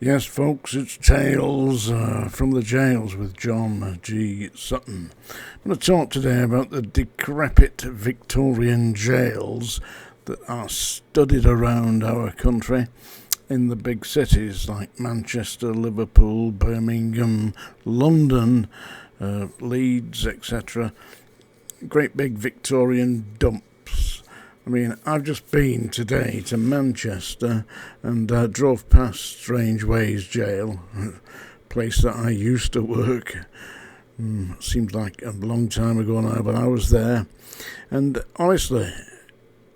Yes, folks, it's Tales from the Jails with John G. Sutton. I'm going to talk today about the decrepit Victorian jails that are studded around our country in the big cities like Manchester, Liverpool, Birmingham, London, Leeds, etc. Great big Victorian dumps. I mean, I've just been today to Manchester and drove past Strange Ways Jail, a place that I used to work. Seems like a long time ago now, but I was there. And honestly,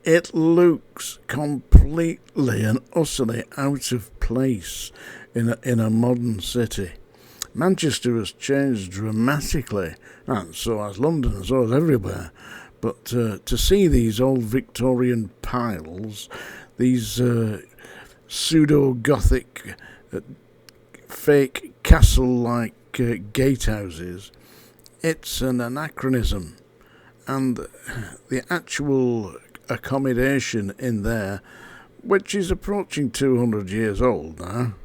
it looks completely and utterly out of place in a modern city. Manchester has changed dramatically, and so has London, so has everywhere. But to see these old Victorian piles, these pseudo-Gothic, fake castle-like gatehouses, it's an anachronism. And the actual accommodation in there, which is approaching 200 years old now,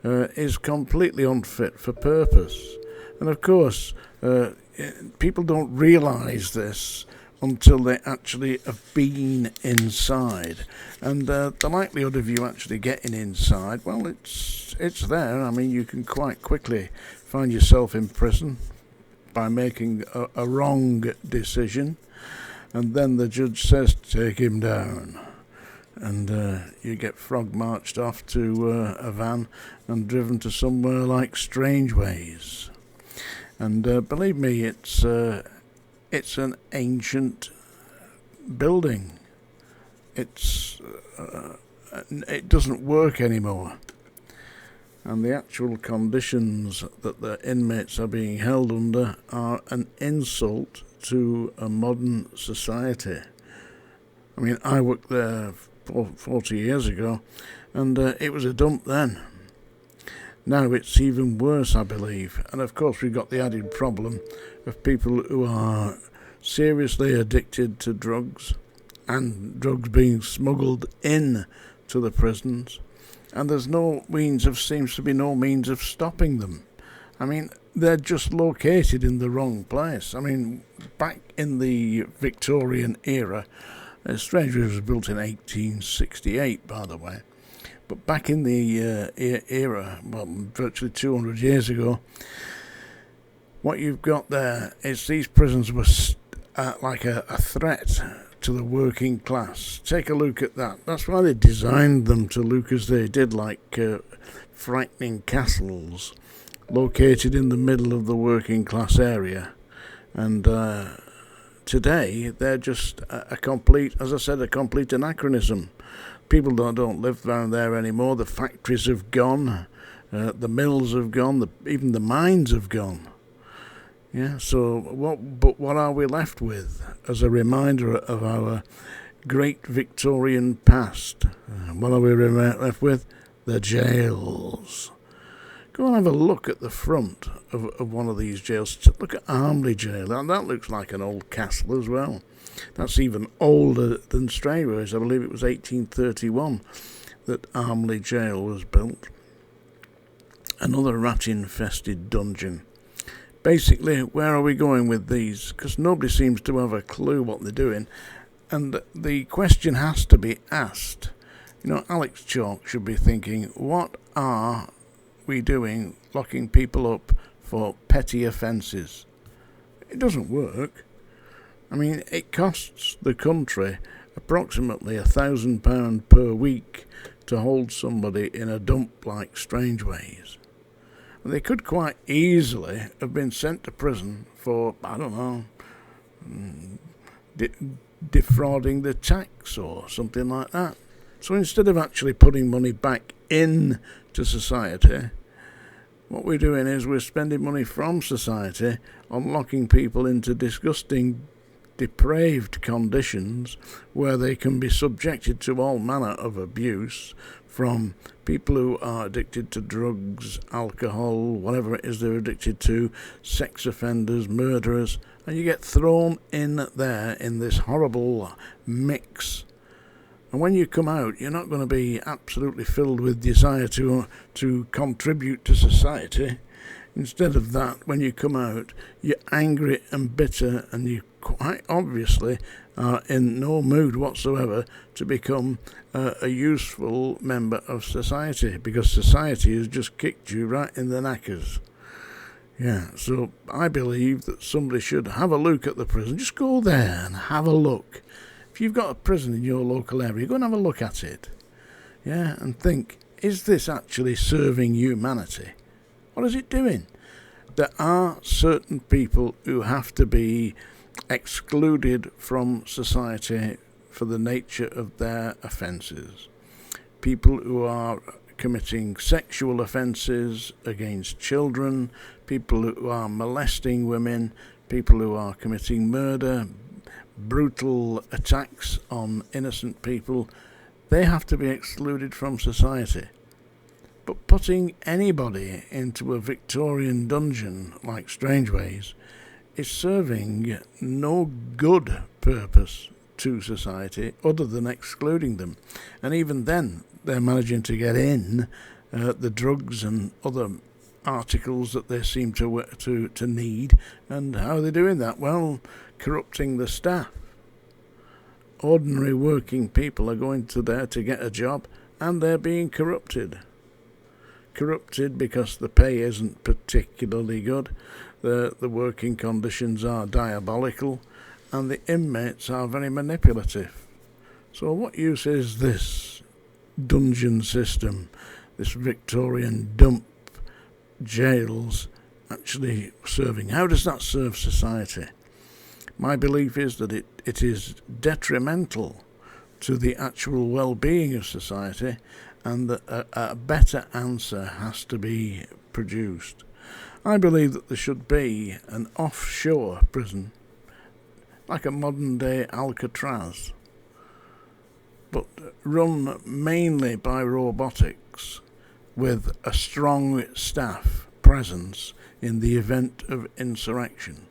is completely unfit for purpose. And of course, people don't realise this until they actually have been inside. And the likelihood of you actually getting inside, well, it's there. I mean, you can quite quickly find yourself in prison by making a wrong decision, and then the judge says, take him down. And you get frog marched off to a van and driven to somewhere like Strange Ways. And believe me, it's an ancient building. It doesn't work anymore. And the actual conditions that the inmates are being held under are an insult to a modern society. I mean, I worked there 40 years ago, and it was a dump then. Now it's even worse, I believe. And of course we've got the added problem of people who are seriously addicted to drugs, and drugs being smuggled in to the prisons, and seems to be no means of stopping them. I mean, they're just located in the wrong place. I mean, back in the Victorian era, Strange Ways was built in 1868, by the way, but back in the era, well, virtually 200 years ago, what you've got there is these prisons were like a threat to the working class. Take a look at that. That's why they designed them to look as they did, like frightening castles located in the middle of the working class area. And today they're just a complete anachronism. People don't live down there anymore. The factories have gone, the mills have gone, even the mines have gone. Yeah. So what are we left with as a reminder of our great Victorian past? What are we left with? The jails. Go and have a look at the front of one of these jails. Look at Armley Jail. That looks like an old castle as well. That's even older than Strange Ways. I believe it was 1831 that Armley Jail was built. Another rat-infested dungeon. Basically, where are we going with these? Because nobody seems to have a clue what they're doing. And the question has to be asked. You know, Alex Chalk should be thinking, what are we doing locking people up for petty offences? It doesn't work. I mean, it costs the country approximately £1,000 per week to hold somebody in a dump like Strange Ways. They could quite easily have been sent to prison for, I don't know, defrauding the tax or something like that. So instead of actually putting money back into society, what we're doing is we're spending money from society on locking people into disgusting, depraved conditions where they can be subjected to all manner of abuse from people who are addicted to drugs, alcohol, whatever it is they're addicted to, sex offenders, murderers, and you get thrown in there in this horrible mix And when you come out, you're not going to be absolutely filled with desire to contribute to society. Instead of that, when you come out, you're angry and bitter, and you quite obviously are in no mood whatsoever to become a useful member of society, because society has just kicked you right in the knackers. Yeah, so I believe that somebody should have a look at the prison. Just go there and have a look. If you've got a prison in your local area, go and have a look at it. Yeah, and think, is this actually serving humanity? What is it doing? There are certain people who have to be excluded from society for the nature of their offences. People who are committing sexual offences against children, people who are molesting women, people who are committing murder, brutal attacks on innocent people, they have to be excluded from society. But putting anybody into a Victorian dungeon like Strangeways is serving no good purpose to society other than excluding them. And even then, they're managing to get in the drugs and other articles that they seem to need. And how are they doing that? Well, corrupting the staff. Ordinary working people are going to there to get a job, and they're being corrupted. Corrupted because the pay isn't particularly good, the working conditions are diabolical, and the inmates are very manipulative. So what use is this dungeon system, this Victorian dump jails actually serving? How does that serve society? My belief is that it is detrimental to the actual well-being of society, and that a better answer has to be produced. I believe that there should be an offshore prison, like a modern-day Alcatraz, but run mainly by robotics, with a strong staff presence in the event of insurrection.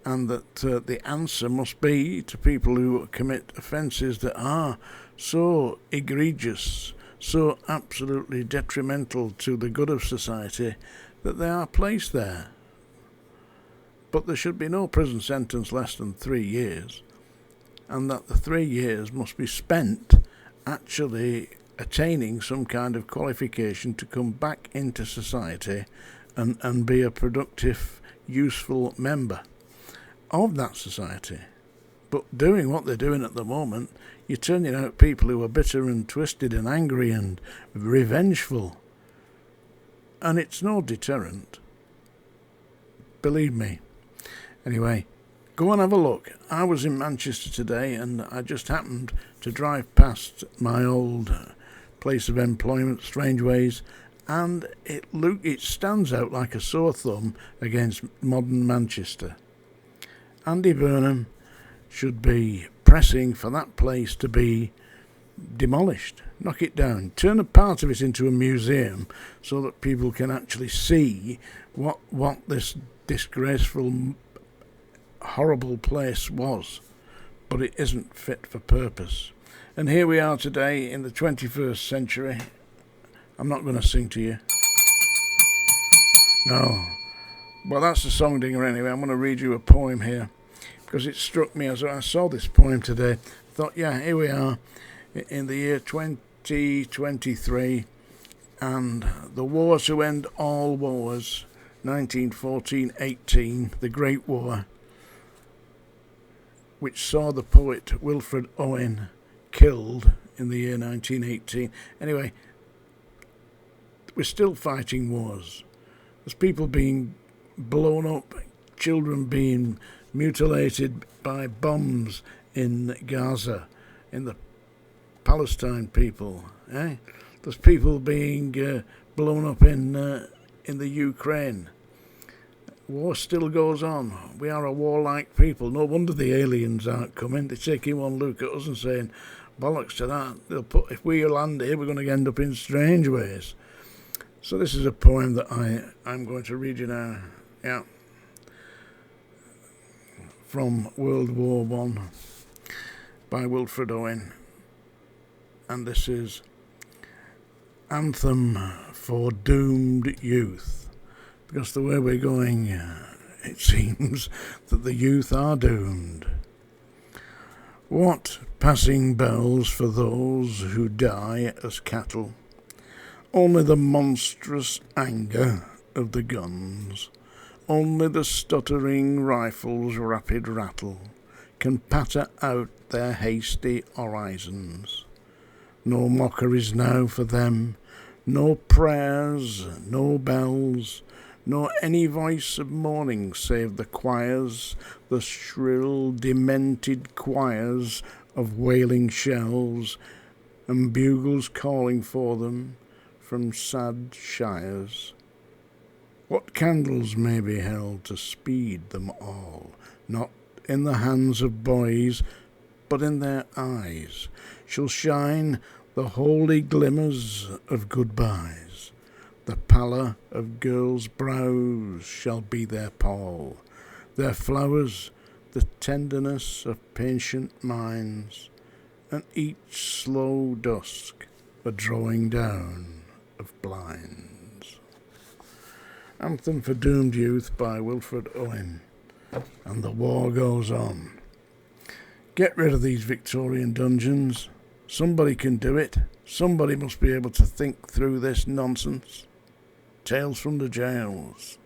And that the answer must be to people who commit offences that are so egregious, so absolutely detrimental to the good of society, that they are placed there. But there should be no prison sentence less than 3 years, and that the 3 years must be spent actually attaining some kind of qualification to come back into society and be a productive, useful member of that society. But doing what they're doing at the moment, you're turning out people who are bitter and twisted and angry and revengeful. And it's no deterrent. Believe me. Anyway, go and have a look. I was in Manchester today, and I just happened to drive past my old place of employment, Strangeways, and it stands out like a sore thumb against modern Manchester. Andy Burnham should be pressing for that place to be demolished. Knock it down. Turn a part of it into a museum so that people can actually see what this disgraceful, horrible place was. But it isn't fit for purpose. And here we are today in the 21st century. I'm not going to sing to you. No. Well, that's the song dinger anyway. I'm going to read you a poem here, because it struck me as I saw this poem today. I thought, yeah, here we are in the year 2023, and the war to end all wars, 1914-18, the Great War, which saw the poet Wilfred Owen killed in the year 1918. Anyway, we're still fighting wars. There's people being blown up, children being mutilated by bombs in Gaza, in the Palestine people. There's people being blown up in the Ukraine. War still goes on. We are a warlike people. No wonder the aliens aren't coming. They're taking one look at us and saying, bollocks to that. If we land here, we're going to end up in Strangeways. So this is a poem that I'm going to read you now. Yeah. From World War I by Wilfred Owen. and this is Anthem for Doomed Youth, because the way we're going, it seems that the youth are doomed. What passing bells for those who die as cattle? Only the monstrous anger of the guns, only the stuttering rifles' rapid rattle can patter out their hasty orisons. No mockeries now for them, no prayers, no bells, nor any voice of mourning save the choirs, the shrill, demented choirs of wailing shells, and bugles calling for them from sad shires. What candles may be held to speed them all, not in the hands of boys, but in their eyes, shall shine the holy glimmers of goodbyes. The pallor of girls' brows shall be their pall, their flowers the tenderness of patient minds, and each slow dusk a drawing down of blinds. Anthem for Doomed Youth by Wilfred Owen. And the war goes on. Get rid of these Victorian dungeons. Somebody can do it. Somebody must be able to think through this nonsense. Tales from the jails.